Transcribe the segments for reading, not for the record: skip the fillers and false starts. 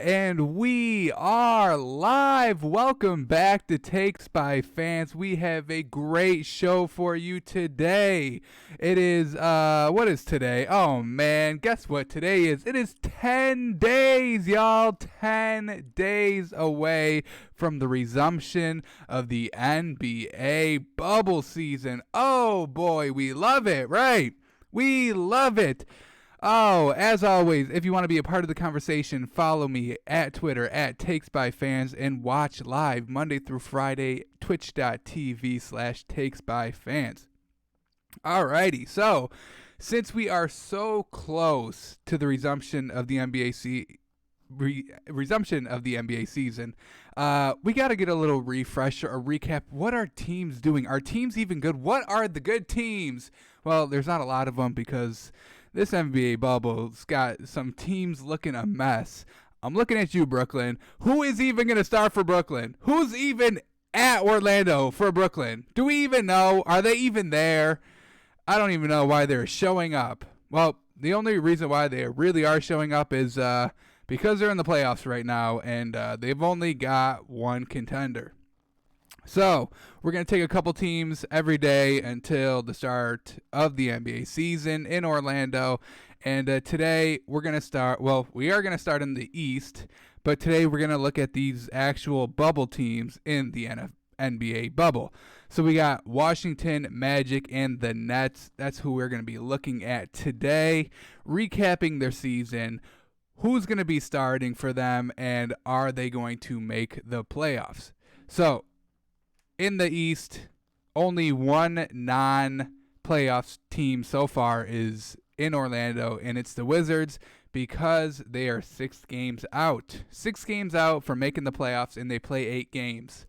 and we are live. Welcome back to Takes by Fans. We have a great show for you today. It is, what is today? Oh man, guess what today is? It is 10 days, y'all. 10 days away from the resumption of the NBA bubble season. Oh boy, we love it, right? We love it. Oh, as always, if you want to be a part of the conversation, follow me at Twitter at TakesByFans and watch live Monday through Friday, twitch.tv/TakesByFans. Alrighty, so since we are so close to the resumption of the NBA season, we got to get a little refresher, a recap. What are teams doing? Are teams even good? What are the good teams? Well, there's not a lot of them because this NBA bubble's got some teams looking a mess. I'm looking at you, Brooklyn. Who is even going to start for Brooklyn? Who's even at Orlando for Brooklyn? Do we even know? Are they even there? I don't even know why they're showing up. Well, the only reason why they really are showing up is because they're in the playoffs right now, and they've only got one contender. So, we're going to take a couple teams every day until the start of the NBA season in Orlando. And today, we are going to start in the East, but today we're going to look at these actual bubble teams in the NBA bubble. So, we got Washington, Magic, and the Nets. That's who we're going to be looking at today, recapping their season. Who's going to be starting for them, and are they going to make the playoffs? So, in the East, only one non-playoffs team so far is in Orlando, and it's the Wizards because they are 6 games out. 6 games out from making the playoffs, and they play 8 games.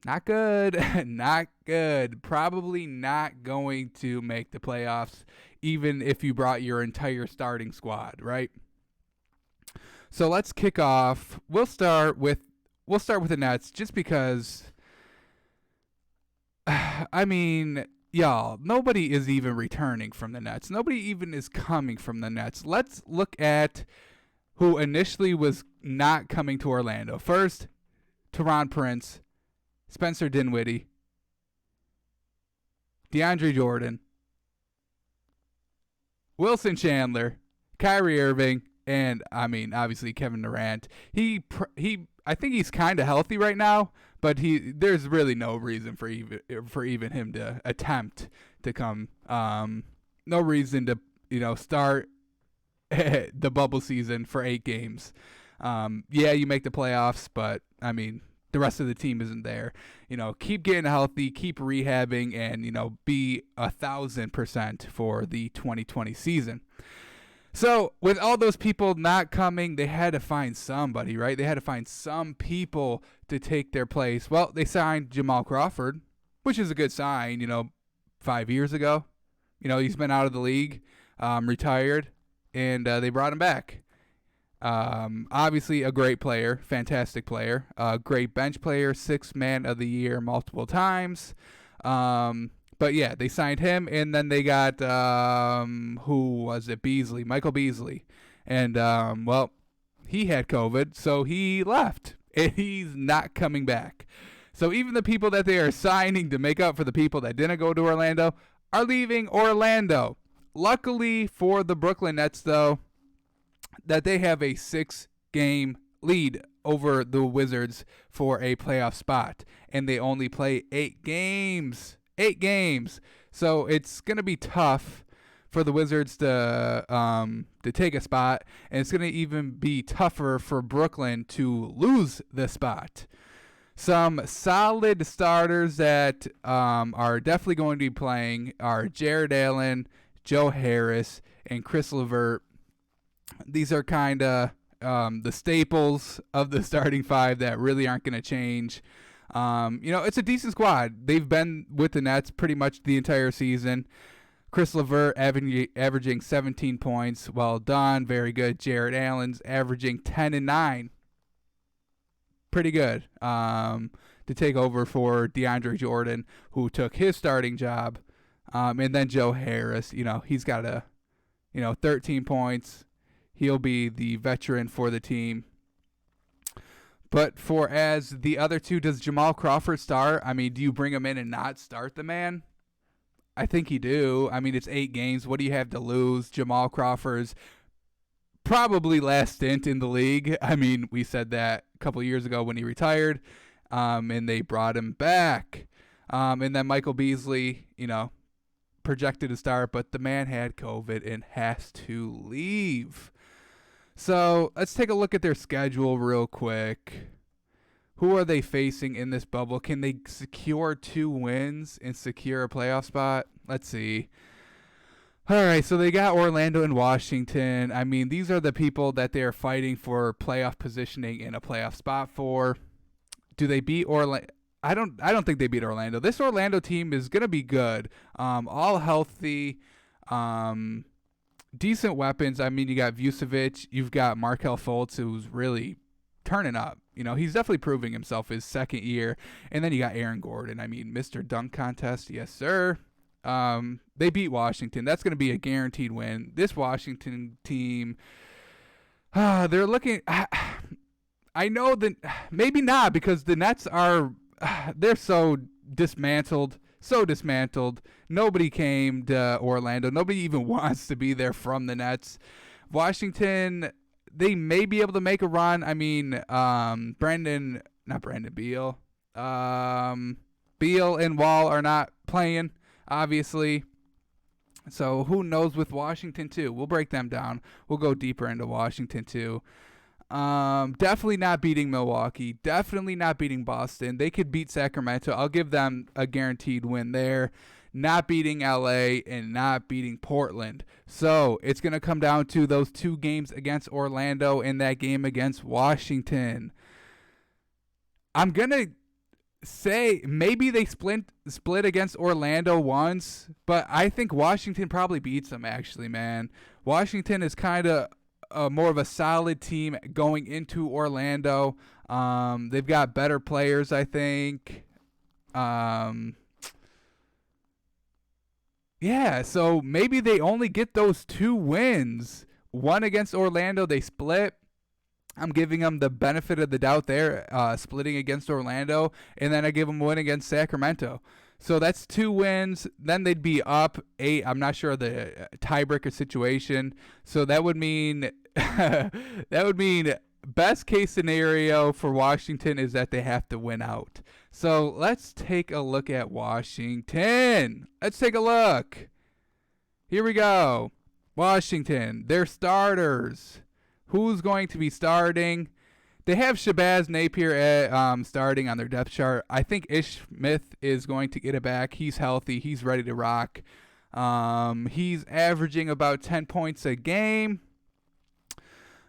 Not good. Not good. Probably not going to make the playoffs, even if you brought your entire starting squad, right? So let's kick off. We'll start with the Nets just because, I mean, y'all, nobody is even returning from the Nets. Nobody even is coming from the Nets. Let's look at who initially was not coming to Orlando. First, Taurean Prince, Spencer Dinwiddie, DeAndre Jordan, Wilson Chandler, Kyrie Irving, and, I mean, obviously Kevin Durant. I think he's kind of healthy right now, but there's really no reason for even him to attempt to come. No reason to start the bubble season for 8 games. Yeah, you make the playoffs, but I mean the rest of the team isn't there. Keep getting healthy, keep rehabbing, and be 1,000% for the 2020 season. So, with all those people not coming, they had to find somebody, right? They had to find some people to take their place. Well, they signed Jamal Crawford, which is a good sign, 5 years ago. He's been out of the league, retired, and they brought him back. Obviously, a great player, fantastic player, great bench player, 6th man of the year multiple times. But yeah, they signed him, and then they got, who was it? Michael Beasley. And, well, he had COVID, so he left, and he's not coming back. So even the people that they are signing to make up for the people that didn't go to Orlando are leaving Orlando. Luckily for the Brooklyn Nets, though, that they have a 6-game lead over the Wizards for a playoff spot, and they only play 8 games. 8 games. So it's going to be tough for the Wizards to take a spot, and it's going to even be tougher for Brooklyn to lose the spot. Some solid starters that are definitely going to be playing are Jared Allen, Joe Harris, and Chris LeVert. These are kind of the staples of the starting 5 that really aren't going to change. It's a decent squad. They've been with the Nets pretty much the entire season. Chris LeVert averaging 17 points. Well done. Very good. Jared Allen's averaging 10 and 9. Pretty good. To take over for DeAndre Jordan, who took his starting job. And then Joe Harris, he's got 13 points. He'll be the veteran for the team. But for as the other two, does Jamal Crawford start? I mean, do you bring him in and not start the man? I think you do. I mean, it's 8 games. What do you have to lose? Jamal Crawford's probably last stint in the league. I mean, we said that a couple years ago when he retired, and they brought him back. And then Michael Beasley, projected to start, but the man had COVID and has to leave. So let's take a look at their schedule real quick. Who are they facing in this bubble? Can they secure 2 wins and secure a playoff spot? Let's see. All right, so they got Orlando and Washington. I mean, these are the people that they are fighting for playoff positioning in a playoff spot for. Do they beat Orlando? I don't think they beat Orlando. This Orlando team is going to be good. All healthy. Decent weapons. I mean, you got Vucevic. You've got Markelle Fultz, who's really turning up. He's definitely proving himself his second year. And then you got Aaron Gordon. I mean, Mr. Dunk Contest. Yes, sir. They beat Washington. That's going to be a guaranteed win. This Washington team, they're looking. I know that maybe not, because the Nets are. They're so dismantled. So dismantled. Nobody came to Orlando. Nobody even wants to be there from the Nets. Washington, they may be able to make a run. I mean, Beal. Beal and Wall are not playing, obviously. So who knows with Washington too? We'll break them down. We'll go deeper into Washington too. Definitely not beating Milwaukee. Definitely not beating Boston. They could beat Sacramento. I'll give them a guaranteed win there. Not beating LA and not beating Portland. So it's going to come down to those 2 games against Orlando and that game against Washington. I'm going to say maybe they split against Orlando once, but I think Washington probably beats them, actually, man. Washington is kind of more of a solid team going into Orlando. They've got better players, I think. Yeah, so maybe they only get those 2 wins. One against Orlando, they split. I'm giving them the benefit of the doubt there, splitting against Orlando, and then I give them a win against Sacramento. So that's 2 wins. Then they'd be up 8. I'm not sure of the tiebreaker situation. So that would mean best case scenario for Washington is that they have to win out. So let's take a look at Washington. Let's take a look. Here we go. Washington, their starters. Who's going to be starting? They have Shabazz Napier starting on their depth chart. I think Ish Smith is going to get it back. He's healthy. He's ready to rock. He's averaging about 10 points a game.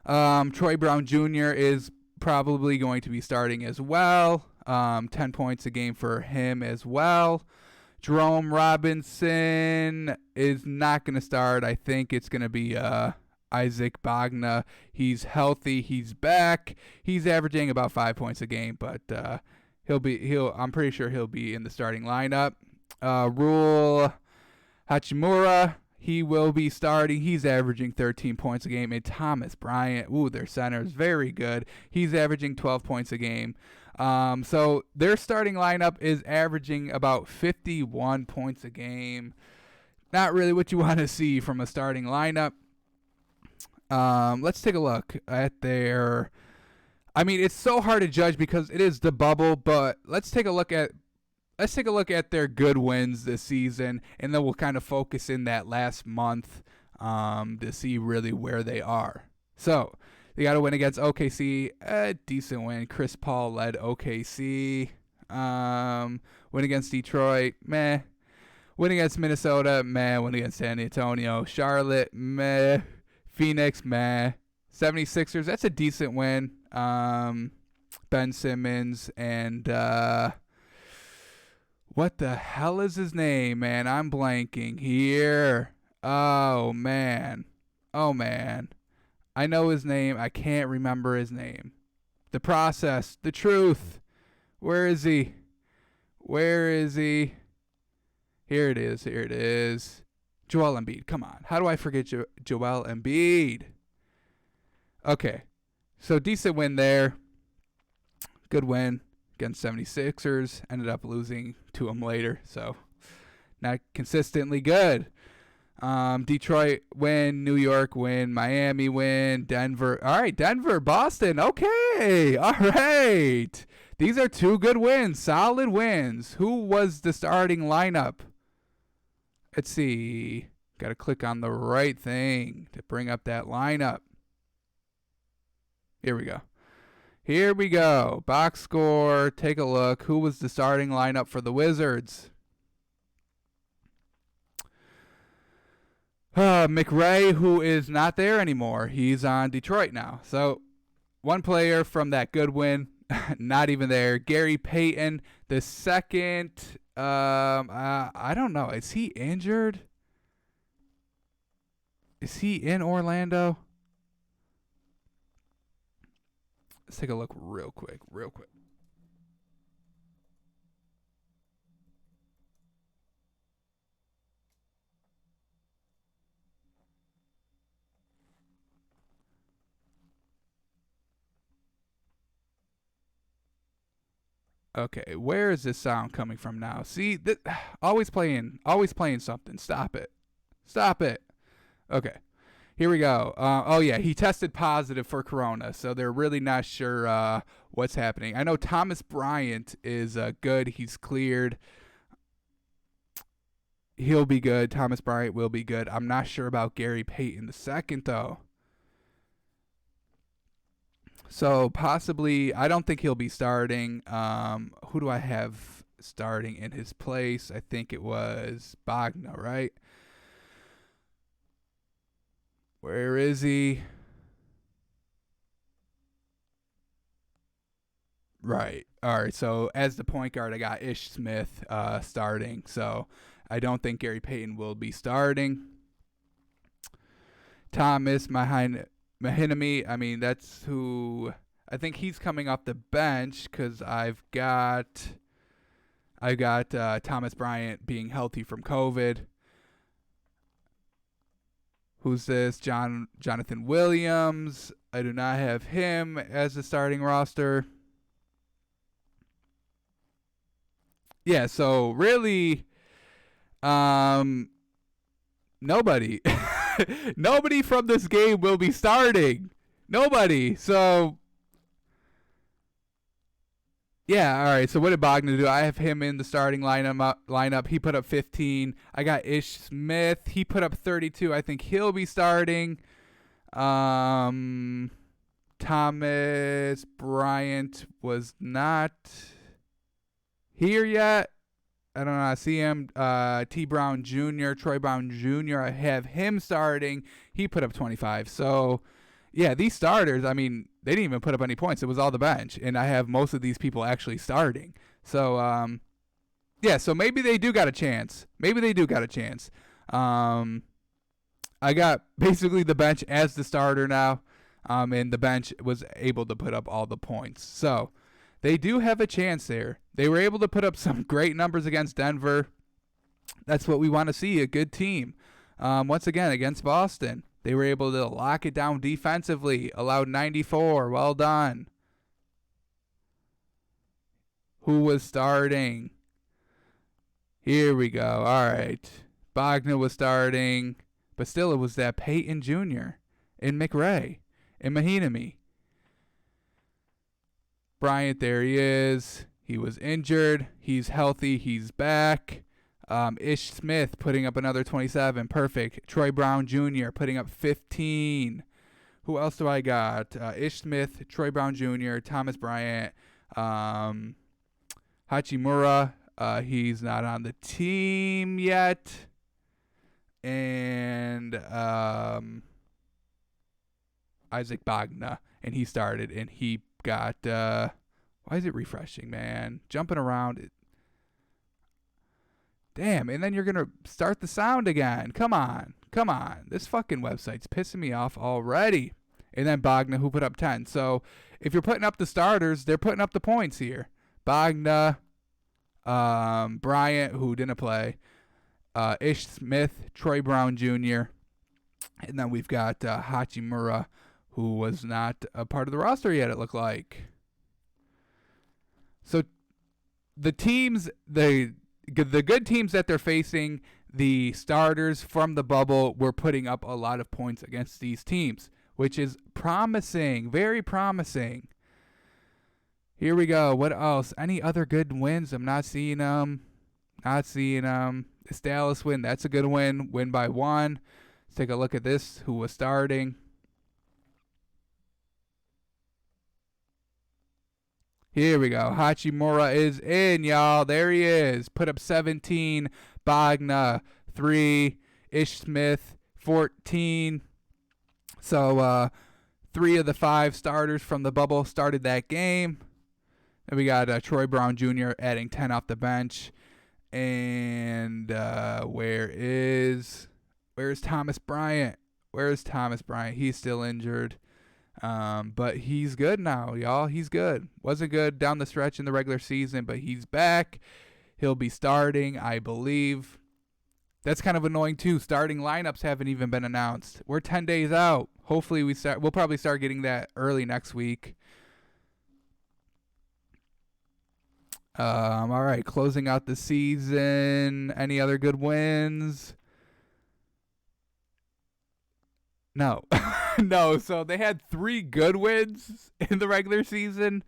Troy Brown Jr. is probably going to be starting as well. 10 points a game for him as well. Jerome Robinson is not going to start. I think it's going to be Isaac Bogna. He's healthy. He's back. He's averaging about 5 points a game, but I'm pretty sure he'll be in the starting lineup. Rule Hachimura, he will be starting. He's averaging 13 points a game. And Thomas Bryant, their center is very good. He's averaging 12 points a game. So their starting lineup is averaging about 51 points a game. Not really what you want to see from a starting lineup. Let's take a look at their. I mean, it's so hard to judge because it is the bubble, but let's take a look at their good wins this season, and then we'll kind of focus in that last month to see really where they are. So they got a win against OKC, a decent win. Chris Paul led OKC. Win against Detroit, meh. Win against Minnesota, meh. Win against San Antonio. Charlotte, meh. Phoenix, meh. 76ers, that's a decent win. Ben Simmons and what the hell is his name, man? I'm blanking here. Oh, man. I know his name. I can't remember his name. The process. The truth. Where is he? Here it is. Joel Embiid. Come on. How do I forget Joel Embiid? Okay. So decent win there. Good win against 76ers. Ended up losing to them later. So not consistently good. Detroit win, New York win, Miami win, Denver. All right, Denver, Boston. Okay. All right. These are two good wins, solid wins. Who was the starting lineup? Let's see. Got to click on the right thing to bring up that lineup. Here we go. Here we go. Box score. Take a look. Who was the starting lineup for the Wizards? McRae, who is not there anymore. He's on Detroit now. So one player from that good win, not even there. Gary Payton, the second. I don't know. Is he injured? Is he in Orlando? Let's take a look real quick. Okay, where is this sound coming from now? See, always playing something. Stop it. Okay, here we go. Oh yeah, he tested positive for corona, so they're really not sure what's happening. I know Thomas Bryant is good. He's cleared. He'll be good. Thomas Bryant will be good. I'm not sure about Gary Payton the second though. So possibly, I don't think he'll be starting. Who do I have starting in his place? I think it was Bogna, right? Where is he? Right. All right. So as the point guard, I got Ish Smith starting. So I don't think Gary Payton will be starting. Thomas Mahinami, I mean, that's who I think he's coming off the bench because I've got Thomas Bryant being healthy from COVID. Who's this? Jonathan Williams. I do not have him as the starting roster. Yeah, so really, nobody. Nobody from this game will be starting. Nobody. So, yeah, all right. So what did Bogner do? I have him in the starting lineup. He put up 15. I got Ish Smith. He put up 32. I think he'll be starting. Thomas Bryant was not here yet. I don't know. I see him. T. Brown Jr., Troy Brown Jr. I have him starting. He put up 25. So, yeah, these starters, I mean, they didn't even put up any points. It was all the bench. And I have most of these people actually starting. So, yeah, so maybe they do got a chance. I got basically the bench as the starter now. And the bench was able to put up all the points. So, they do have a chance there. They were able to put up some great numbers against Denver. That's what we want to see, a good team. Once again, against Boston, they were able to lock it down defensively, allowed 94. Well done. Who was starting? Here we go. All right. Bogner was starting, but still it was that Payton Jr. and McRae and Mahinami. Bryant, there he is. He was injured. He's healthy. He's back. Ish Smith putting up another 27. Perfect. Troy Brown Jr. putting up 15. Who else do I got? Ish Smith, Troy Brown Jr., Thomas Bryant, Hachimura. He's not on the team yet. And Isaac Bogna. And he started, and he got why is it refreshing, man? Jumping around. Damn, and then you're gonna start the sound again. Come on. This fucking website's pissing me off already. And then Bogna, who put up 10. So if you're putting up the starters, they're putting up the points here. Bogna, Bryant, who didn't play, Ish Smith, Troy Brown Jr., and then we've got Hachimura, who was not a part of the roster yet, it looked like. So the teams, the good teams that they're facing, the starters from the bubble, were putting up a lot of points against these teams, which is promising, very promising. Here we go. What else? Any other good wins? I'm not seeing them. This Dallas win, that's a good win. Win by 1. Let's take a look at this. Who was starting? Here we go. Hachimura is in, y'all. There he is. Put up 17. Bagna, 3. Ish Smith, 14. So 3 of the 5 starters from the bubble started that game. Then we got Troy Brown Jr. adding 10 off the bench. And where's Thomas Bryant? Where's Thomas Bryant? He's still injured. But he's good now, y'all. He's good. Wasn't good down the stretch in the regular season, but he's back. He'll be starting, I believe. That's kind of annoying too. Starting lineups haven't even been announced. We're 10 days out. Hopefully we'll probably start getting that early next week. All right, closing out the season. Any other good wins? No. No, so they had 3 good wins in the regular season.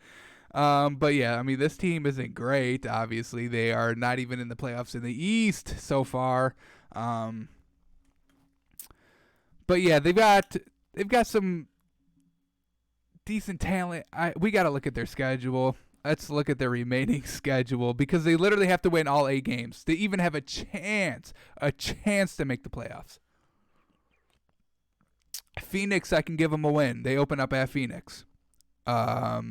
But yeah, I mean, this team isn't great, obviously. They are not even in the playoffs in the East so far. But yeah, they've got some decent talent. We got to look at their schedule. Let's look at their remaining schedule, because they literally have to win all 8 games. They even have a chance to make the playoffs. Phoenix, I can give them a win. They open up at Phoenix. I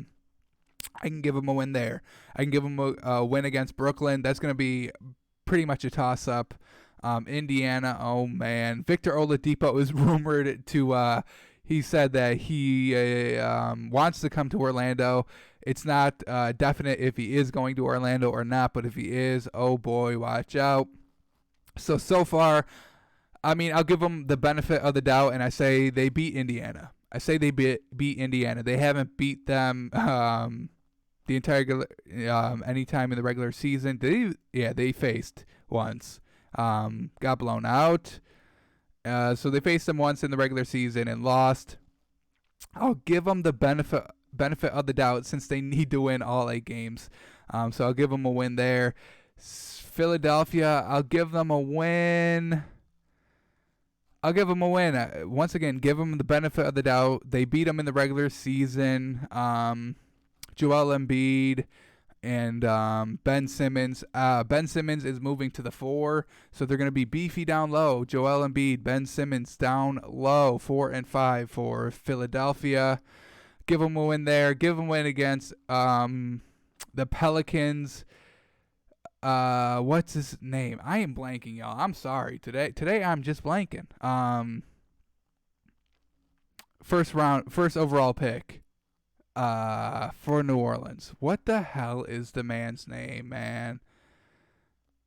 can give them a win there. I can give them a win against Brooklyn. That's going to be pretty much a toss-up. Indiana, oh man. Victor Oladipo is rumored to, he said that he wants to come to Orlando. It's not definite if he is going to Orlando or not, but if he is, oh boy, watch out. So far, I mean, I'll give them the benefit of the doubt, and I say they beat Indiana. Beat Indiana. They haven't beat them the entire any time in the regular season. They faced once. Got blown out. So they faced them once in the regular season and lost. I'll give them the benefit of the doubt, since they need to win all 8 games. So I'll give them a win there. Philadelphia, I'll give them a win. Once again, give them the benefit of the doubt. They beat them in the regular season. Joel Embiid and Ben Simmons. Ben Simmons is moving to the 4, so they're going to be beefy down low. Joel Embiid, Ben Simmons down low, 4 and 5 for Philadelphia. Give them a win there. Give them a win against the Pelicans. What's his name? I am blanking, y'all. I'm sorry. Today I'm just blanking. First overall pick for New Orleans. What the hell is the man's name, man?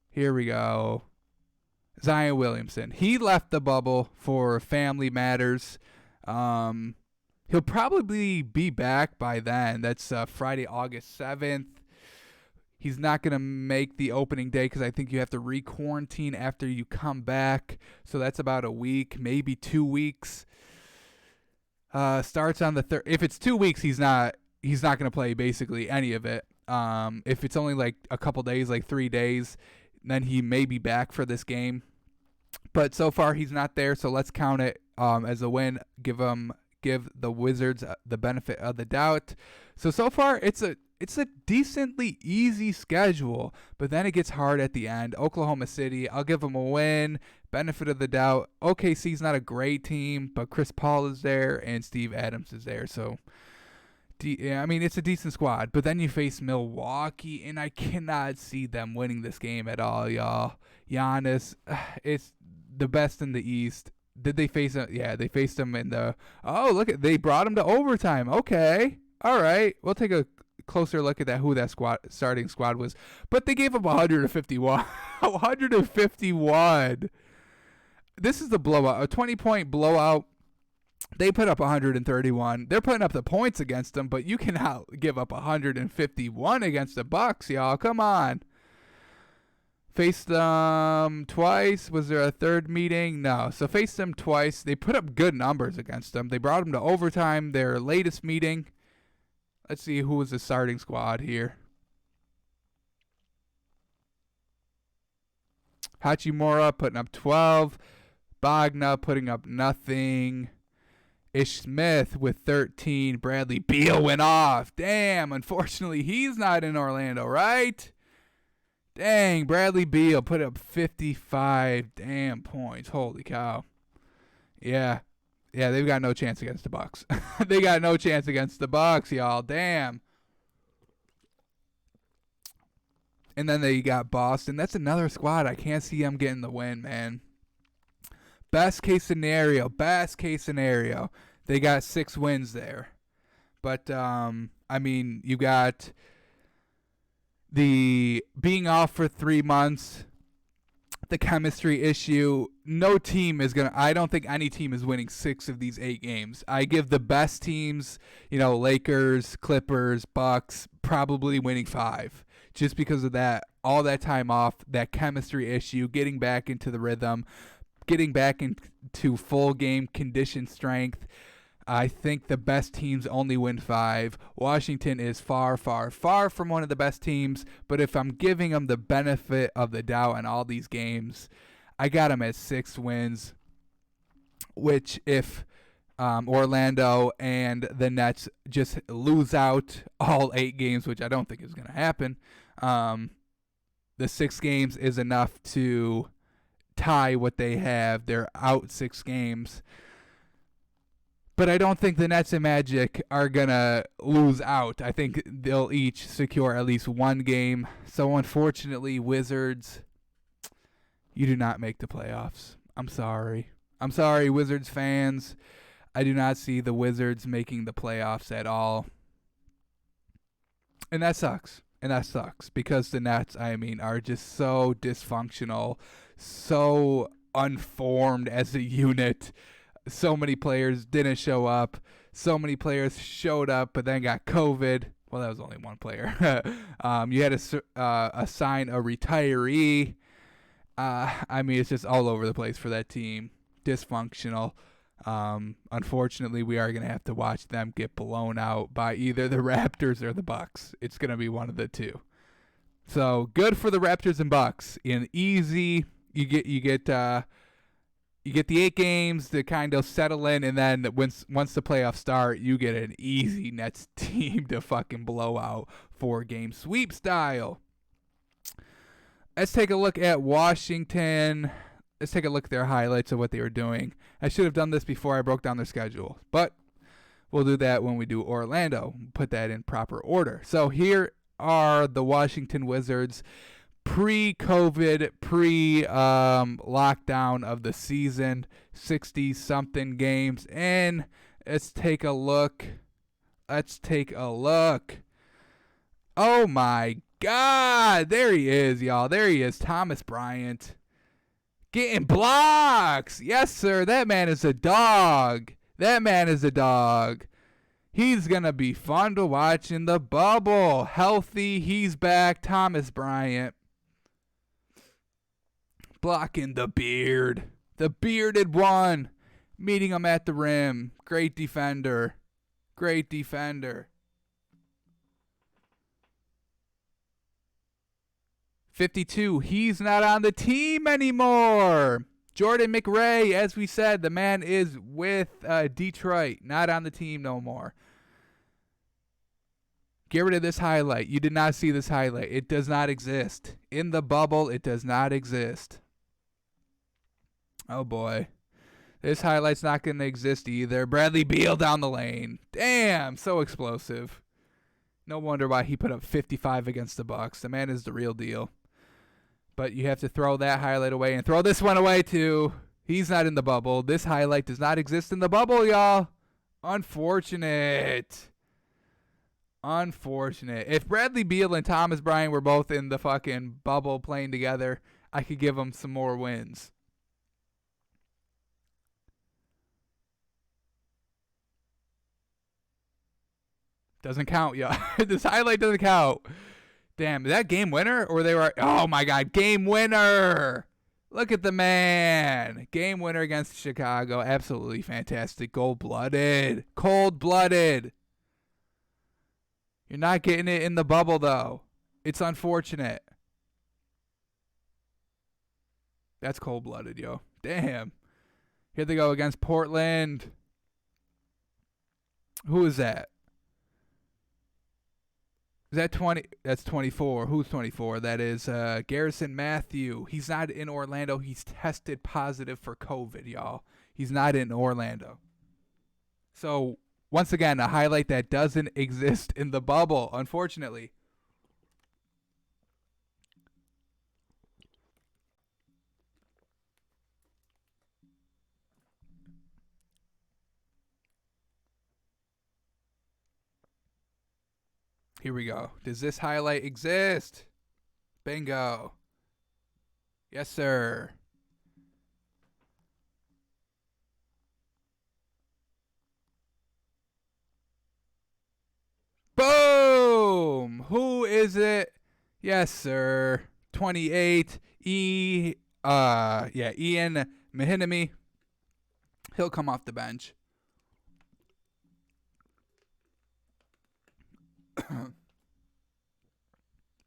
Here we go. Zion Williamson. He left the bubble for family matters. He'll probably be back by then. That's Friday, August 7th. He's not going to make the opening day because I think you have to re-quarantine after you come back. So that's about a week, maybe 2 weeks. Starts on the 3rd. If it's 2 weeks, he's not going to play basically any of it. If it's only like a couple days, like 3 days, then he may be back for this game. But so far he's not there, so let's count it as a win. Give the Wizards the benefit of the doubt. So far it's a decently easy schedule, but then it gets hard at the end. Oklahoma City, I'll give them a win. Benefit of the doubt. OKC's not a great team, but Chris Paul is there and Steve Adams is there. So, I mean, it's a decent squad. But then you face Milwaukee, and I cannot see them winning this game at all, y'all. Giannis, it's the best in the East. Did they face him? Yeah, they faced him in the... Oh, look, they brought him to overtime. Okay. All right. We'll take a closer look at who that starting squad was. But they gave him 151. 151. This is the blowout. A 20-point blowout They put up 131. They're putting up the points against them, but you cannot give up 151 against the Bucks, y'all. Come on. Faced them twice. Was there a third meeting? No. So faced them twice. They put up good numbers against them. They brought them to overtime. Their latest meeting. Let's see who was the starting squad here. Hachimura putting up 12. Bogna putting up nothing. Ish Smith with 13. Bradley Beal went off. Damn, unfortunately, he's not in Orlando, right? Dang, Bradley Beal put up 55 damn points. Holy cow. Yeah, they've got no chance against the Bucks. They got no chance against the Bucks, y'all. Damn. And then they got Boston. That's another squad. I can't see them getting the win, man. Best case scenario. They got 6 wins there. But, I mean, you got the being off for 3 months, the chemistry issue. No team is going to, I don't think any team is winning 6 of these 8 games. I give the best teams, Lakers, Clippers, Bucks, probably winning 5. Just because of that, all that time off, that chemistry issue, getting back into the rhythm, getting back into full game condition strength. I think the best teams only win 5. Washington is far, far, far from one of the best teams. But if I'm giving them the benefit of the doubt in all these games, I got them at 6 wins. Which if Orlando and the Nets just lose out all 8 games, which I don't think is going to happen, the 6 games is enough to tie what they have. They're out 6 games. But I don't think the Nets and Magic are going to lose out. I think they'll each secure at least 1 game. So, unfortunately, Wizards, you do not make the playoffs. I'm sorry. I'm sorry, Wizards fans. I do not see the Wizards making the playoffs at all. And that sucks. Because the Nets, are just so dysfunctional, so unformed as a unit. So many players didn't show up. So many players showed up but then got COVID. Well, that was only one player. You had to assign a retiree. It's just all over the place for that team. Dysfunctional. Unfortunately, we are going to have to watch them get blown out by either the Raptors or the Bucks. It's going to be one of the two. So good for the Raptors and Bucks. In easy, you get the 8 games to kind of settle in, and then once the playoffs start, you get an easy Nets team to fucking blow out 4-game sweep style. Let's take a look at Washington. Let's take a look at their highlights of what they were doing. I should have done this before I broke down their schedule, but we'll do that when we do Orlando. Put that in proper order. So here are the Washington Wizards pre-COVID, lockdown of the season, 60-something games. And let's take a look. Oh, my God. There he is, y'all. There he is, Thomas Bryant. Getting blocks. Yes, sir. That man is a dog. He's going to be fun to watch in the bubble. Healthy. He's back. Thomas Bryant. Blocking the beard. The bearded one. Meeting him at the rim. Great defender. 52. He's not on the team anymore. Jordan McRae, as we said, the man is with Detroit. Not on the team no more. Get rid of this highlight. You did not see this highlight. It does not exist. In the bubble, it does not exist. Oh, boy. This highlight's not going to exist either. Bradley Beal down the lane. Damn, so explosive. No wonder why he put up 55 against the Bucks. The man is the real deal. But you have to throw that highlight away and throw this one away too. He's not in the bubble. This highlight does not exist in the bubble, y'all. Unfortunate. If Bradley Beal and Thomas Bryant were both in the fucking bubble playing together, I could give them some more wins. Doesn't count, y'all. This highlight doesn't count. Damn, is that game winner? Or they were, oh my God, game winner. Look at the man. Game winner against Chicago. Absolutely fantastic. Cold-blooded. Cold-blooded. You're not getting it in the bubble, though. It's unfortunate. That's cold-blooded, yo. Damn. Here they go against Portland. Who is that? Is that 20? That's 24. Who's 24? That is Garrison Matthew. He's not in Orlando. He's tested positive for COVID, y'all. He's not in Orlando. So, once again, a highlight that doesn't exist in the bubble, unfortunately. Here we go. Does this highlight exist? Bingo. Yes, sir. Boom! Who is it? Yes, sir. 28. Ian Mahinami. He'll come off the bench.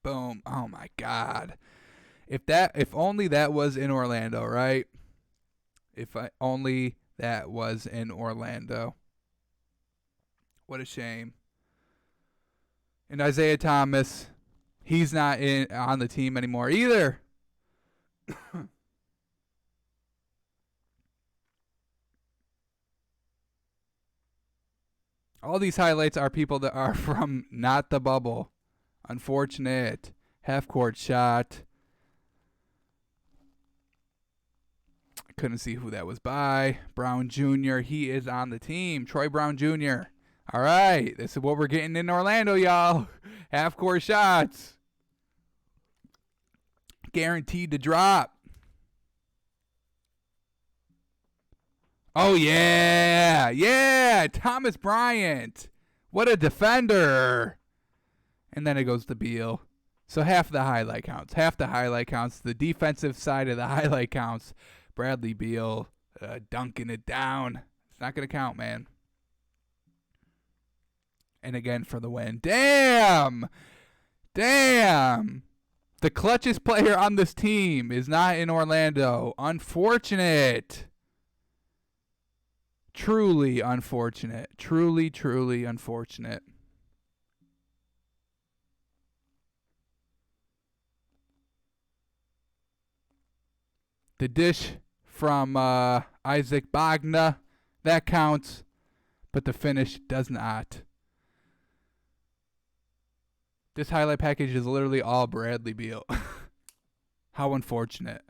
Boom. Oh my God. If only that was in Orlando, right? Only that was in Orlando. What a shame. And Isaiah Thomas, he's not on the team anymore either. All these highlights are people that are from not the bubble. Unfortunate. Half-court shot. Couldn't see who that was by. Brown Jr., he is on the team. Troy Brown Jr. All right, this is what we're getting in Orlando, y'all. Half-court shots. Guaranteed to drop. Oh, yeah. Yeah, Thomas Bryant. What a defender. And then it goes to Beal. So half the highlight counts. Half the highlight counts. The defensive side of the highlight counts. Bradley Beal dunking it down. It's not going to count, man. And again for the win. Damn! Damn! The clutchest player on this team is not in Orlando. Unfortunate. Truly unfortunate. Truly, truly unfortunate. The dish from Isaac Bagna, that counts, but the finish does not. This highlight package is literally all Bradley Beal. How unfortunate.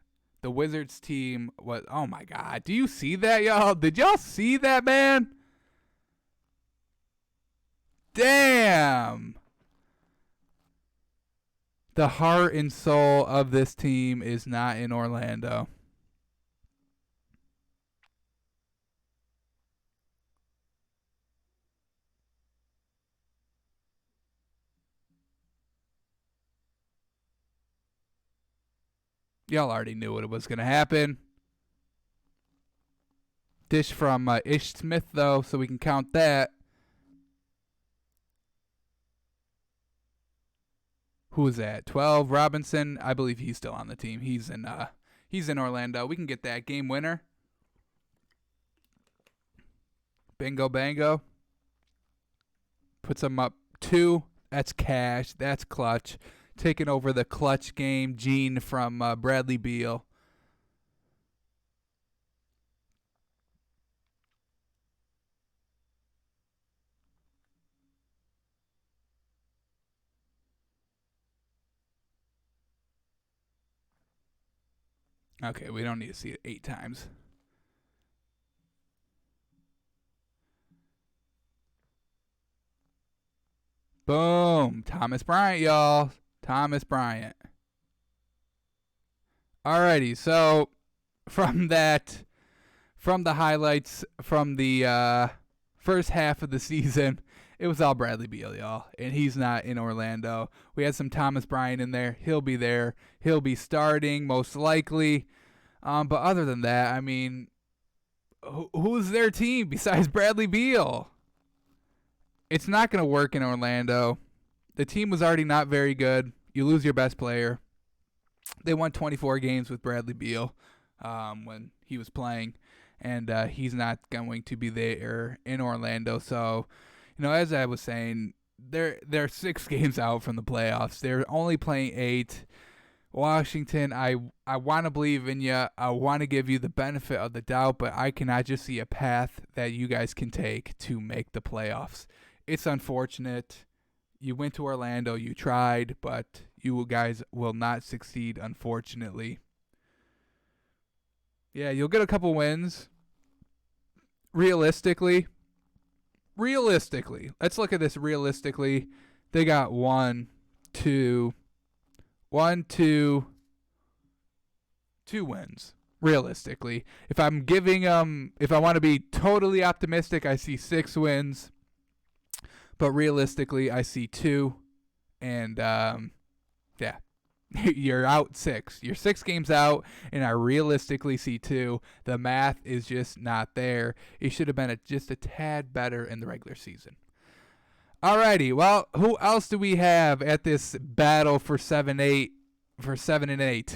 The Wizards team was, oh my God. Do you see that, y'all? Did y'all see that, man? Damn. The heart and soul of this team is not in Orlando. Y'all already knew what was going to happen. Dish from Ish Smith, though, so we can count that. Who is that? 12, Robinson. I believe he's still on the team. He's in Orlando. We can get that game winner. Bingo, bango. Puts them up 2. That's cash. That's clutch. Taking over the clutch game, Gene from Bradley Beal. Okay, we don't need to see it 8 times. Boom. Thomas Bryant, y'all. Thomas Bryant. Alrighty, so from the highlights from the first half of the season, It was all Bradley Beal, y'all, and he's not in Orlando. We had some Thomas Bryant in there. He'll be there. He'll be starting most likely. But other than that, I mean, who's their team besides Bradley Beal? It's not going to work in Orlando. The team was already not very good. You lose your best player. They won 24 games with Bradley Beal when he was playing, and he's not going to be there in Orlando. So, as I was saying, they're 6 games out from the playoffs. They're only playing 8. Washington, I want to believe in you. I want to give you the benefit of the doubt, but I cannot just see a path that you guys can take to make the playoffs. It's unfortunate. You went to Orlando, you tried, but you guys will not succeed, unfortunately. Yeah, you'll get a couple wins. Realistically, let's look at this realistically. They got 2 wins. Realistically, if I want to be totally optimistic, I see 6 wins. But realistically, I see 2, and yeah, you're out 6. You're 6 games out, and I realistically see 2. The math is just not there. It should have been just a tad better in the regular season. Alrighty, well, who else do we have at this battle for 7-8? For 7 and 8,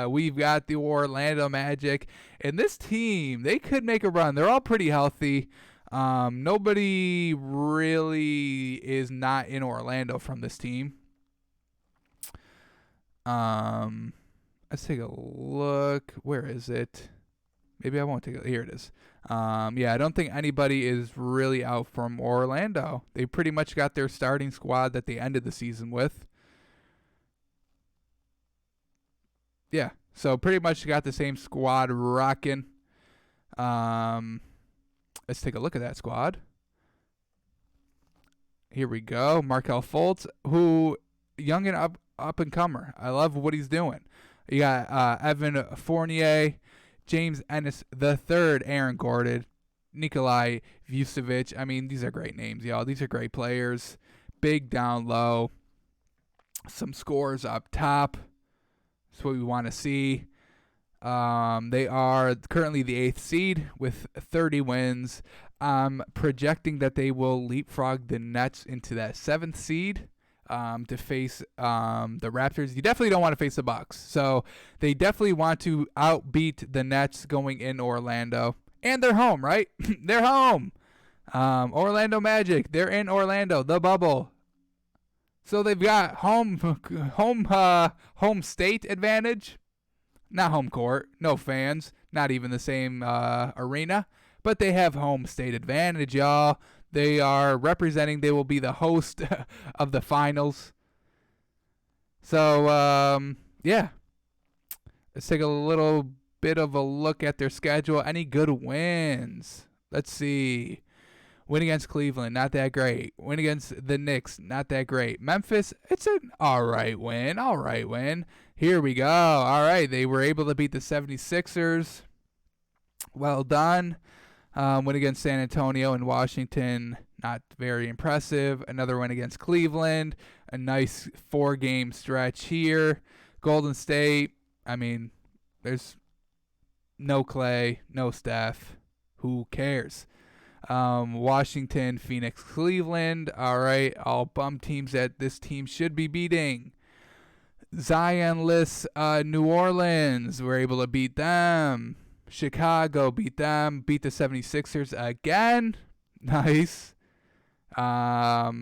we've got the Orlando Magic, and this team, they could make a run. They're all pretty healthy. Nobody really is not in Orlando from this team. Let's take a look. Where is it? Maybe I won't take it. Here it is. Yeah, I don't think anybody is really out from Orlando. They pretty much got their starting squad that they ended the season with. Yeah, so pretty much got the same squad rocking. Let's take a look at that squad. Here we go. Markelle Fultz, who young and up and comer. I love what he's doing. You got Evan Fournier, James Ennis III, Aaron Gordon, Nikolai Vucevic. I mean, these are great names, y'all. These are great players. Big down low. Some scores up top. That's what we want to see. They are currently the 8th seed with 30 wins. Projecting that they will leapfrog the Nets into that 7th seed to face the Raptors. You definitely don't want to face the Bucks. So they definitely want to outbeat the Nets going in Orlando. And they're home, right? They're home. Orlando Magic. They're in Orlando, the bubble. So they've got home state advantage. Not home court, no fans, not even the same arena, but they have home state advantage, y'all. They are representing, they will be the host of the finals. So, yeah. Let's take a little bit of a look at their schedule. Any good wins? Let's see. Win against Cleveland, not that great. Win against the Knicks, not that great. Memphis, it's an all right win. Here we go. All right, they were able to beat the 76ers. Well done. Win against San Antonio and Washington, not very impressive. Another win against Cleveland. A nice 4-game stretch here. Golden State, I mean, there's no Clay, no Steph. Who cares? Washington, Phoenix, Cleveland. All right, all bum teams that this team should be beating. Zion-less New Orleans, we're able to beat them. Chicago, beat them. Beat the 76ers again. Nice.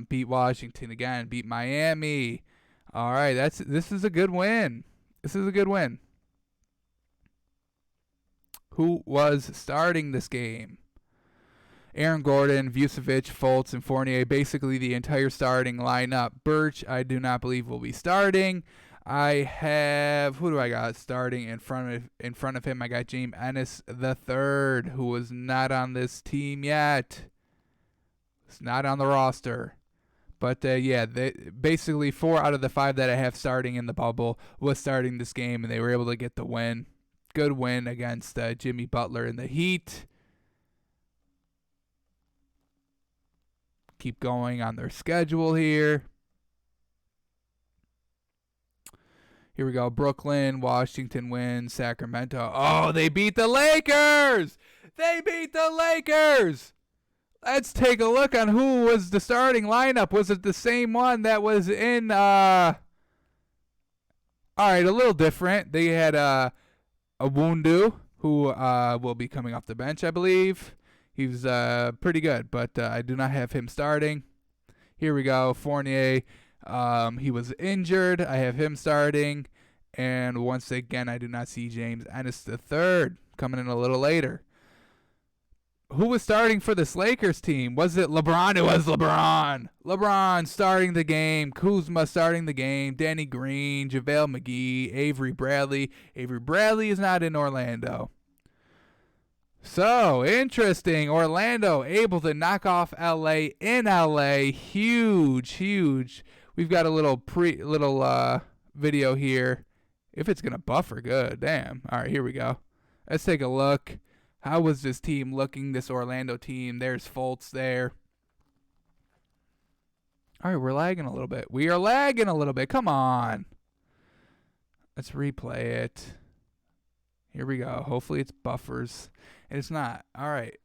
Beat Washington again. Beat Miami. All right, this is a good win. Who was starting this game? Aaron Gordon, Vucevic, Fultz, and Fournier, basically the entire starting lineup. Birch, I do not believe will be starting. I have, who do I got starting in front of him? I got James Ennis III, who was not on this team yet. It's not on the roster. But, yeah, basically 4 out of the 5 that I have starting in the bubble was starting this game, and they were able to get the win. Good win against Jimmy Butler in the Heat. keep going on their schedule here. Here we go. Brooklyn, Washington wins. Sacramento. Oh, they beat the Lakers! They beat the Lakers! Let's take a look on who was the starting lineup. Was it the same one that was in... All right, a little different. They had a Wundu, who will be coming off the bench, I believe. He was pretty good, but I do not have him starting. Here we go. Fournier. He was injured. I have him starting. And once again, I do not see James Ennis III coming in a little later. Who was starting for this Lakers team? Was it LeBron? It was LeBron. LeBron starting the game. Kuzma starting the game. Danny Green, JaVale McGee, Avery Bradley. Avery Bradley is not in Orlando. So, interesting. Orlando able to knock off LA in LA. Huge. We've got a little video here. If it's going to buffer, good. Damn. All right, here we go. Let's take a look. How was this team looking, this Orlando team? There's Fultz there. All right, we're lagging a little bit. We are lagging a little bit. Come on. Let's replay it. Here we go. Hopefully it's buffers. And it's not. All right.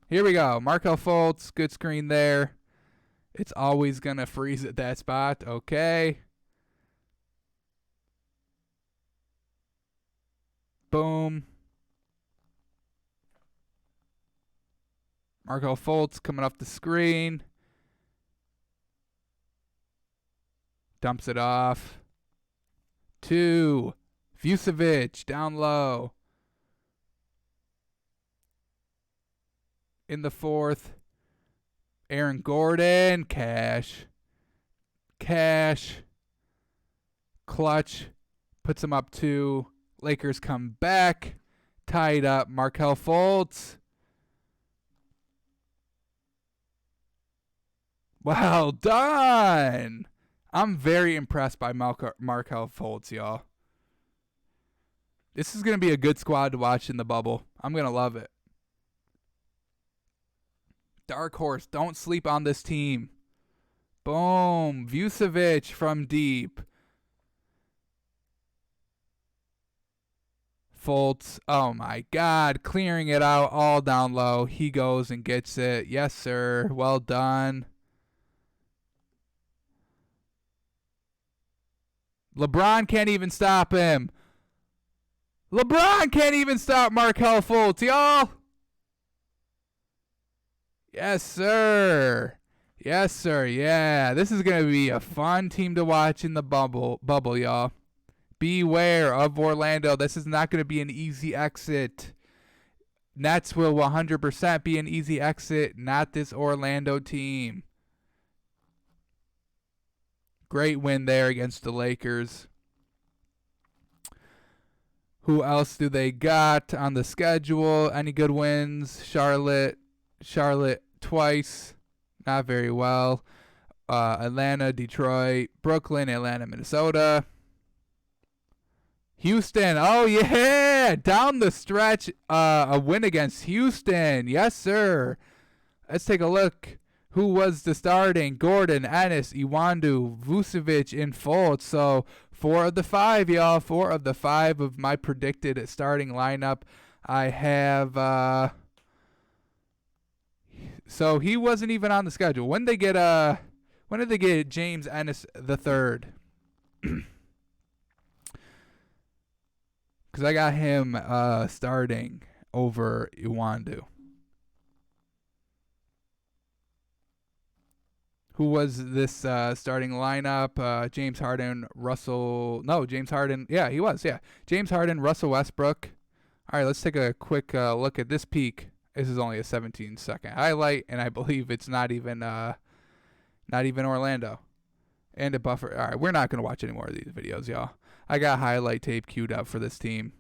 Here we go. Markelle Fultz. Good screen there. It's always going to freeze at that spot. Okay. Boom. Markelle Fultz coming off the screen. Dumps it off. 2. Vucevic down low. In the 4th. Aaron Gordon. Cash. Clutch. Puts him up 2. Lakers come back. Tied up. Markelle Fultz. Well done. I'm very impressed by Markelle Fultz, y'all. This is going to be a good squad to watch in the bubble. I'm going to love it. Dark horse. Don't sleep on this team. Boom. Vucevic from deep. Fultz. Oh, my God. Clearing it out all down low. He goes and gets it. Yes, sir. Well done. LeBron can't even stop him. LeBron can't even stop Markelle Fultz, y'all. Yes, sir. Yes, sir. Yeah, this is going to be a fun team to watch in the bubble, y'all. Beware of Orlando. This is not going to be an easy exit. Nets will 100% be an easy exit, not this Orlando team. Great win there against the Lakers. Who else do they got on the schedule? Any good wins? Charlotte twice. Not very well. Atlanta, Detroit, Brooklyn, Atlanta, Minnesota. Houston. Oh, yeah. Down the stretch, a win against Houston. Yes, sir. Let's take a look. Who was the starting? Gordon, Ennis, Iwandu, Vucevic, and Fultz. So 4 of the 5, y'all. 4 of the 5 of my predicted starting lineup. I have. So he wasn't even on the schedule. When did they get James Ennis III? Because I got him starting over Iwandu. Who was this starting lineup? James Harden, James Harden. Yeah, he was. Yeah, James Harden, Russell Westbrook. All right, let's take a quick look at this peak. This is only a 17-second highlight, and I believe it's not even Orlando. And a buffer. All right, we're not gonna watch any more of these videos, y'all. I got highlight tape queued up for this team.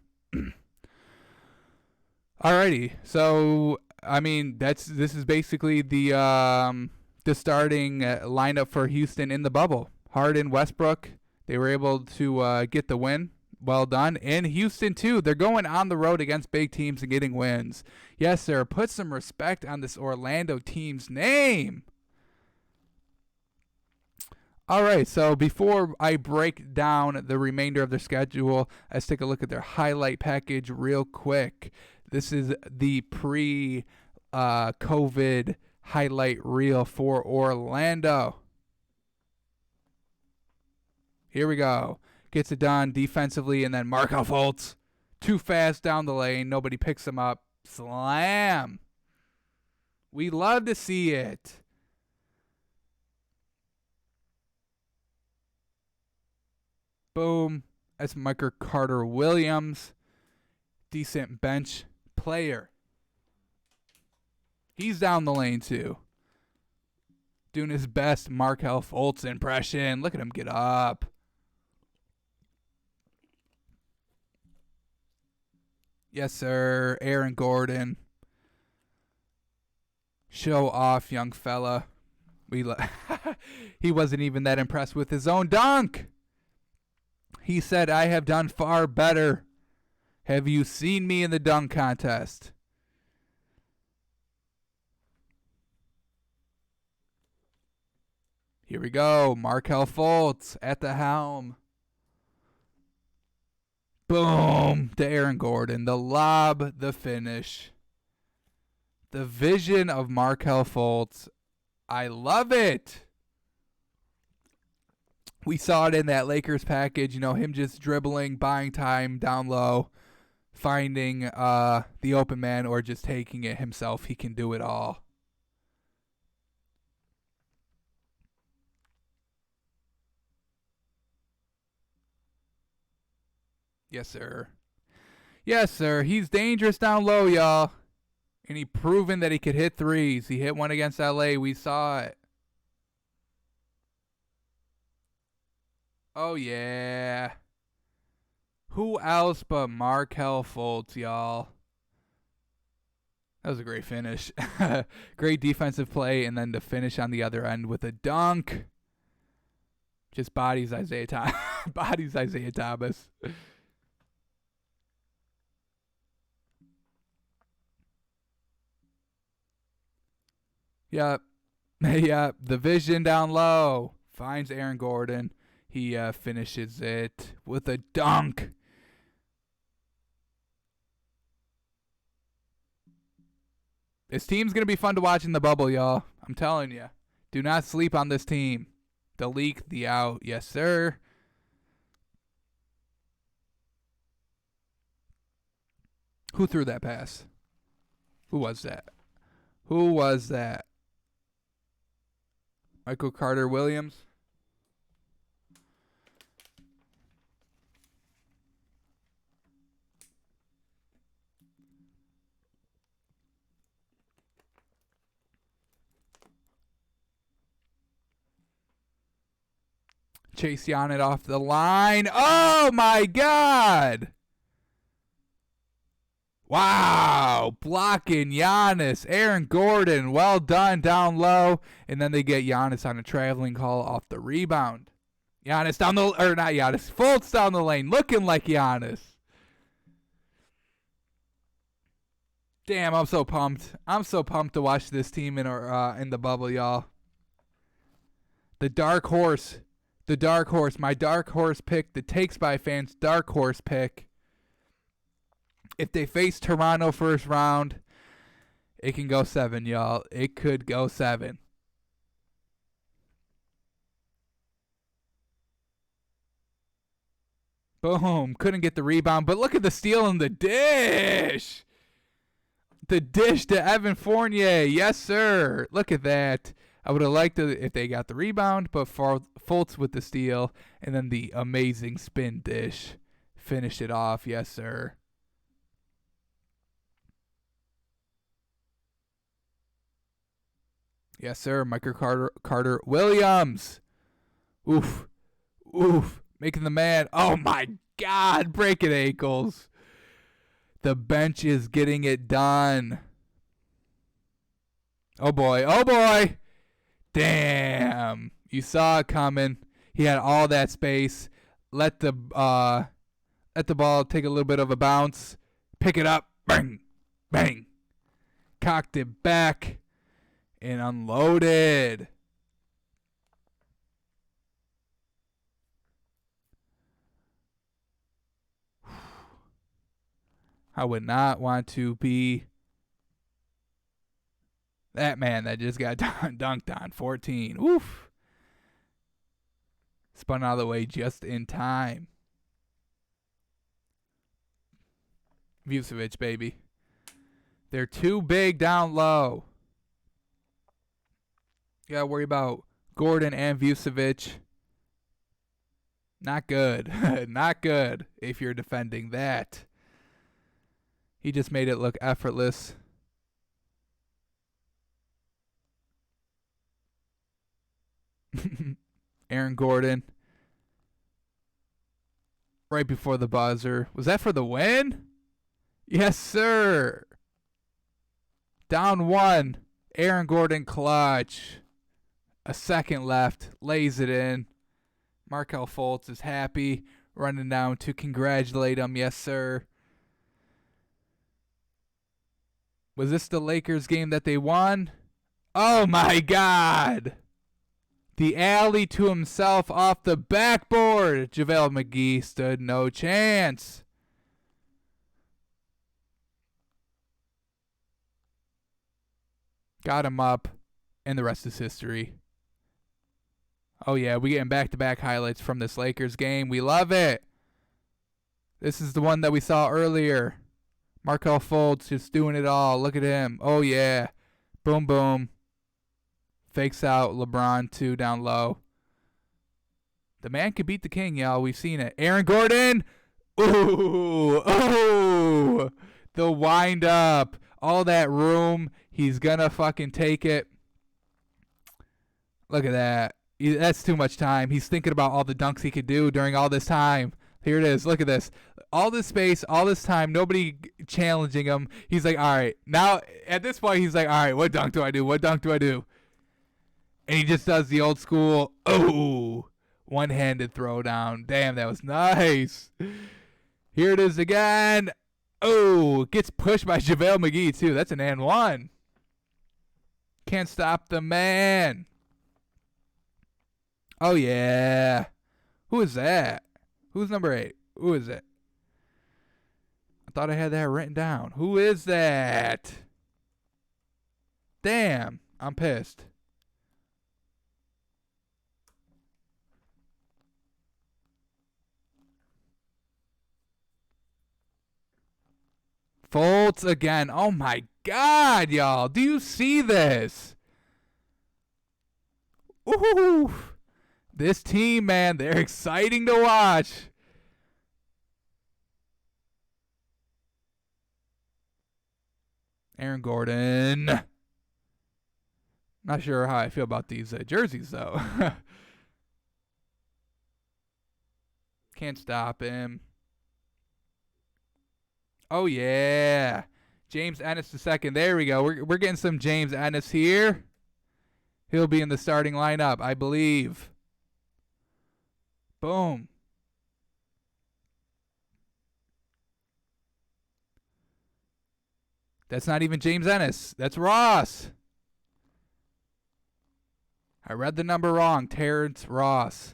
Alrighty, so I mean this is basically the starting lineup for Houston in the bubble. Harden, Westbrook, they were able to get the win. Well done. And Houston, too. They're going on the road against big teams and getting wins. Yes, sir. Put some respect on this Orlando team's name. All right, so before I break down the remainder of their schedule, let's take a look at their highlight package real quick. This is the pre-COVID highlight reel for Orlando. Here we go. Gets it done defensively, and then Markelle Fultz. Too fast down the lane. Nobody picks him up. Slam. We love to see it. Boom. That's Michael Carter-Williams. Decent bench player. He's down the lane, too. Doing his best Markelle Fultz impression. Look at him get up. Yes, sir. Aaron Gordon. Show off, young fella. He wasn't even that impressed with his own dunk. He said, I have done far better. Have you seen me in the dunk contest? Here we go. Markelle Fultz at the helm. Boom. To Aaron Gordon. The lob, the finish. The vision of Markelle Fultz. I love it. We saw it in that Lakers package, him just dribbling, buying time down low, finding the open man, or just taking it himself. He can do it all. Yes, sir. Yes, sir. He's dangerous down low, y'all. And he proven that he could hit threes. He hit one against LA. We saw it. Oh, yeah. Who else but Markelle Fultz, y'all? That was a great finish. Great defensive play, and then to finish on the other end with a dunk. Just bodies Isaiah Thomas. Bodies Isaiah Thomas. Yep. Yep. The vision down low. Finds Aaron Gordon. He finishes it with a dunk. This team's going to be fun to watch in the bubble, y'all. I'm telling you. Do not sleep on this team. The leak, the out. Yes, sir. Who threw that pass? Who was that? Who was that? Michael Carter-Williams? Chase Giannis off the line. Oh, my God. Wow. Blocking Giannis. Aaron Gordon. Well done down low. And then they get Giannis on a traveling call off the rebound. Giannis down the... Or not Giannis. Fultz down the lane. Looking like Giannis. Damn, I'm so pumped. I'm so pumped to watch this team in the bubble, y'all. The dark horse. The dark horse. My dark horse pick. The Takes by Fans dark horse pick. If they face Toronto first round, it can go 7, y'all. It could go 7. Boom. Couldn't get the rebound, but look at the steal and the dish. The dish to Evan Fournier. Yes, sir. Look at that. I would have liked it if they got the rebound, but Fultz with the steal, and then the amazing spin dish. Finished it off. Yes, sir. Yes, sir. Michael Carter-Williams. Oof. Oof. Making the man. Oh, my God. Breaking ankles. The bench is getting it done. Oh, boy. Oh, boy. Damn. You saw it coming. He had all that space. Let the ball take a little bit of a bounce. Pick it up. Bang. Bang. Cocked it back. And unloaded. I would not want to be that man that just got dunked on. 14. Oof. Spun out of the way just in time. Vucevic, baby. They're too big down low. You got to worry about Gordon and Vucevic. Not good. Not good if you're defending that. He just made it look effortless. Aaron Gordon. Right before the buzzer. Was that for the win? Yes, sir. Down one. Aaron Gordon clutch. A second left. Lays it in. Markelle Fultz is happy. Running down to congratulate him. Yes, sir. Was this the Lakers game that they won? Oh, my God. The alley to himself off the backboard. JaVale McGee stood no chance. Got him up, and the rest is history. Oh, yeah, we getting back-to-back highlights from this Lakers game. We love it. This is the one that we saw earlier. Markelle Fultz just doing it all. Look at him. Oh, yeah. Boom, boom. Fakes out LeBron, too, down low. The man could beat the king, y'all. We've seen it. Aaron Gordon. Ooh. Oh. The wind up. All that room. He's going to fucking take it. Look at that. That's too much time. He's thinking about all the dunks he could do during all this time. Here it is. Look at this. All this space, all this time, nobody challenging him. He's like, all right. Now, at this point, he's like, all right, what dunk do I do? What dunk do I do? And he just does the old school, one-handed throwdown. Damn, that was nice. Here it is again. Oh, gets pushed by JaVale McGee, too. That's an and one. Can't stop the man. Oh, yeah. Who is that? Who's number 8? Who is it? I thought I had that written down. Who is that? Damn, I'm pissed. Fultz again. Oh, my God, y'all. Do you see this? Ooh. This team, man, they're exciting to watch. Aaron Gordon. Not sure how I feel about these jerseys, though. Can't stop him. Oh, yeah. James Ennis II. There we go. We're getting some James Ennis here. He'll be in the starting lineup, I believe. Boom. That's not even James Ennis. That's Ross. I read the number wrong. Terrence Ross.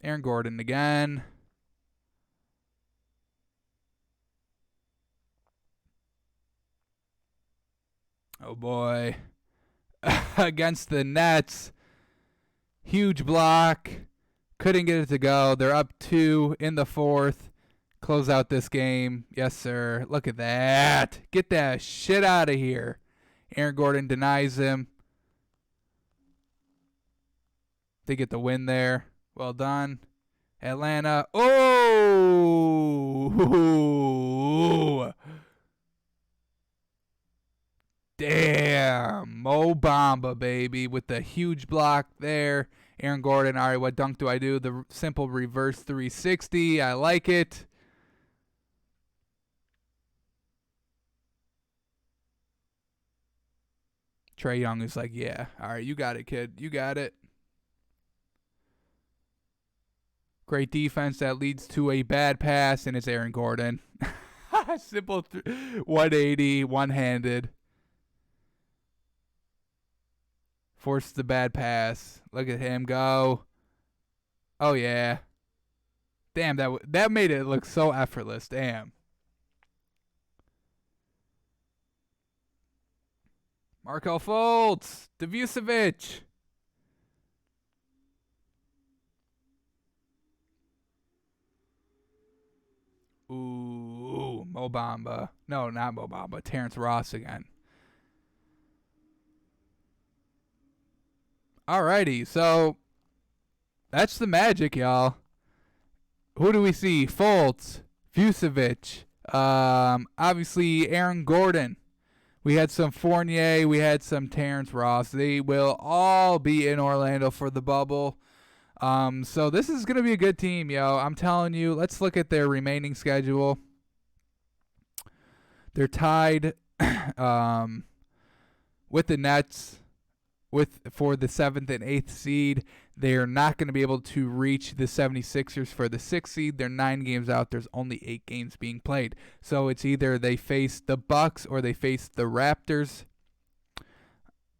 Aaron Gordon again. Oh, boy. Against the Nets. Huge block. Couldn't get it to go. They're up 2 in the fourth. Close out this game. Yes, sir. Look at that. Get that shit out of here. Aaron Gordon denies him. They get the win there. Well done. Atlanta. Oh! Damn. Mo Bamba, baby, with the huge block there. Aaron Gordon. All right, what dunk do I do? The simple reverse 360. I like it. Trae Young is like, yeah. All right, you got it, kid. You got it. Great defense that leads to a bad pass, and it's Aaron Gordon. Simple 180, one-handed. Forced the bad pass. Look at him go. Oh, yeah. Damn, that made it look so effortless. Damn. Markel Fultz, Vucevic. Ooh, Mo Bamba. No, not Mo Bamba. Terrence Ross again. Alrighty, so that's the Magic, y'all. Who do we see? Fultz, Vucevic, obviously Aaron Gordon. We had some Fournier. We had some Terrence Ross. They will all be in Orlando for the bubble. So this is going to be a good team, yo. I'm telling you. Let's look at their remaining schedule. They're tied with the Nets for the 7th and 8th seed. They're not going to be able to reach the 76ers for the 6th seed. They're 9 games out. There's only 8 games being played. So it's either they face the Bucks or they face the Raptors.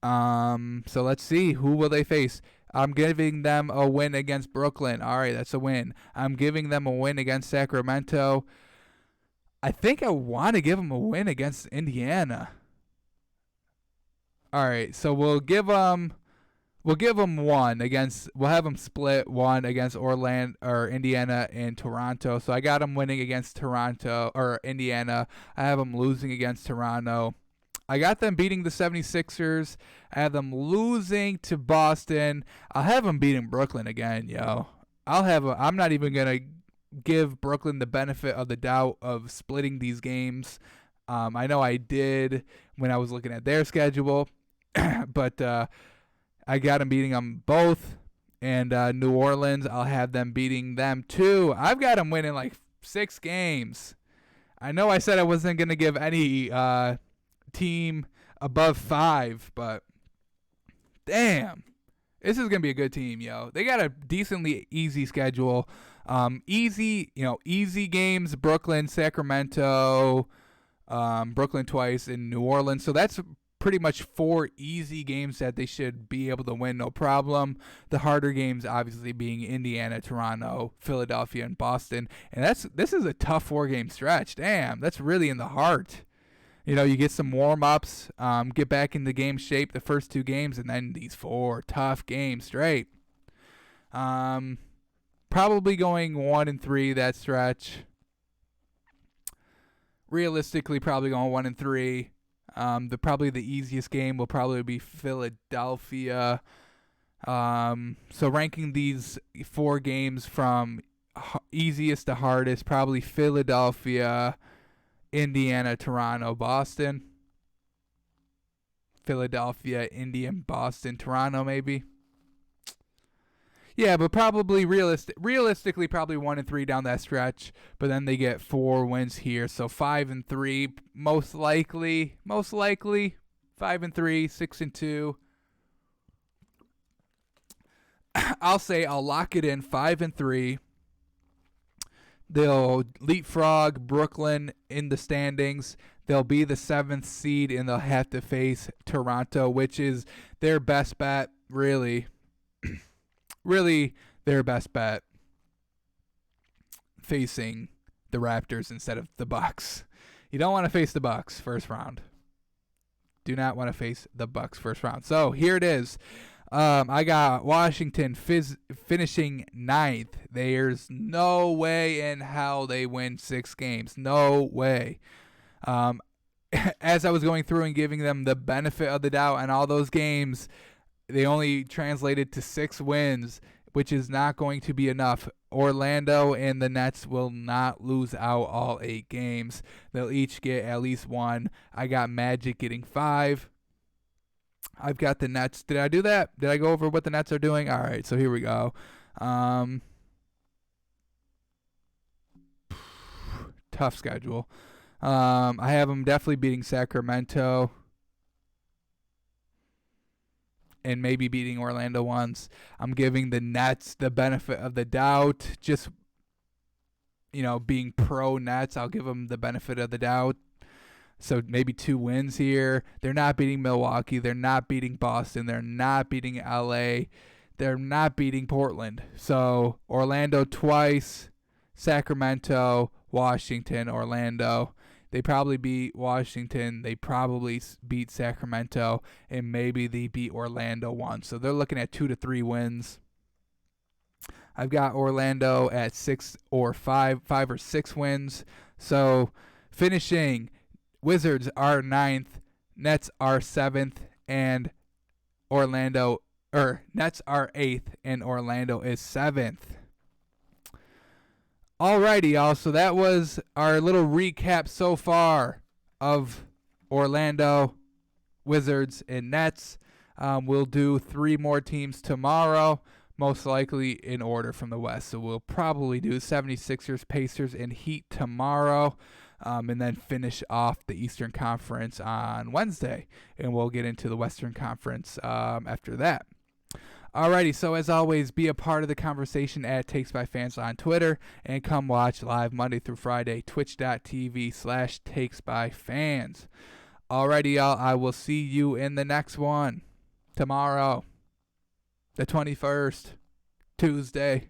So let's see. Who will they face? I'm giving them a win against Brooklyn. All right, that's a win. I'm giving them a win against Sacramento. I think I want to give them a win against Indiana. All right, so we'll give them one against. We'll have them split one against Orlando or Indiana and Toronto. So I got them winning against Toronto or Indiana. I have them losing against Toronto. I got them beating the 76ers. I have them losing to Boston. I'll have them beating Brooklyn again, yo. I'm not even gonna give Brooklyn the benefit of the doubt of splitting these games. I know I did when I was looking at their schedule, but I got them beating them both. And New Orleans, I'll have them beating them too. I've got them winning like 6 games. I know I said I wasn't going to give any team above 5, but damn. This is going to be a good team, yo. They got a decently easy schedule. Easy games, Brooklyn, Sacramento, Brooklyn twice, in New Orleans. So that's pretty much 4 easy games that they should be able to win, no problem. The harder games obviously being Indiana, Toronto, Philadelphia, and Boston. And this is a tough 4-game stretch. Damn, that's really in the heart. You get some warm-ups, get back into game shape the first 2 games, and then these 4 tough games straight. Probably going 1-3 that stretch. Realistically, probably going 1-3. Probably the easiest game will probably be Philadelphia. So ranking these 4 games from easiest to hardest, probably Philadelphia, Indiana, Toronto, Boston. Philadelphia, Indiana, Boston, Toronto, maybe. Yeah, but probably realistically, probably 1-3 down that stretch. But then they get 4 wins here, so 5-3, most likely 5-3, 6-2. I'll lock it in 5-3. They'll leapfrog Brooklyn in the standings. They'll be the 7th seed, and they'll have to face Toronto, which is their best bet, really. Really their best bet, facing the Raptors instead of the Bucks. You don't want to face the Bucks first round. Do not want to face the Bucks first round. So here it is. I got Washington finishing 9th. There's no way in hell they win 6 games. No way. As I was going through and giving them the benefit of the doubt on all those games, they only translated to 6 wins, which is not going to be enough. Orlando and the Nets will not lose out all 8 games. They'll each get at least 1. I got Magic getting 5. I've got the Nets. Did I do that? Did I go over what the Nets are doing? All right, so here we go. Tough schedule. I have them definitely beating Sacramento and maybe beating Orlando once. I'm giving the Nets the benefit of the doubt. Just, being pro Nets, I'll give them the benefit of the doubt. So maybe 2 wins here. They're not beating Milwaukee. They're not beating Boston. They're not beating LA. They're not beating Portland. So Orlando twice, Sacramento, Washington, Orlando. They probably beat Washington. They probably beat Sacramento, and maybe they beat Orlando once. So they're looking at 2 to 3 wins. I've got Orlando at 5 or 6 wins. So finishing, Wizards are 9th, Nets are 7th, and Nets are 8th, and Orlando is 7th. Alrighty, y'all. So that was our little recap so far of Orlando, Wizards, and Nets. We'll do 3 more teams tomorrow, most likely in order from the West. So we'll probably do 76ers, Pacers, and Heat tomorrow, and then finish off the Eastern Conference on Wednesday. And we'll get into the Western Conference after that. Alrighty, so as always, be a part of the conversation at Takes by Fans on Twitter, and come watch live Monday through Friday, twitch.tv/Takes by Fans. Alrighty, y'all, I will see you in the next one tomorrow, the 21st, Tuesday.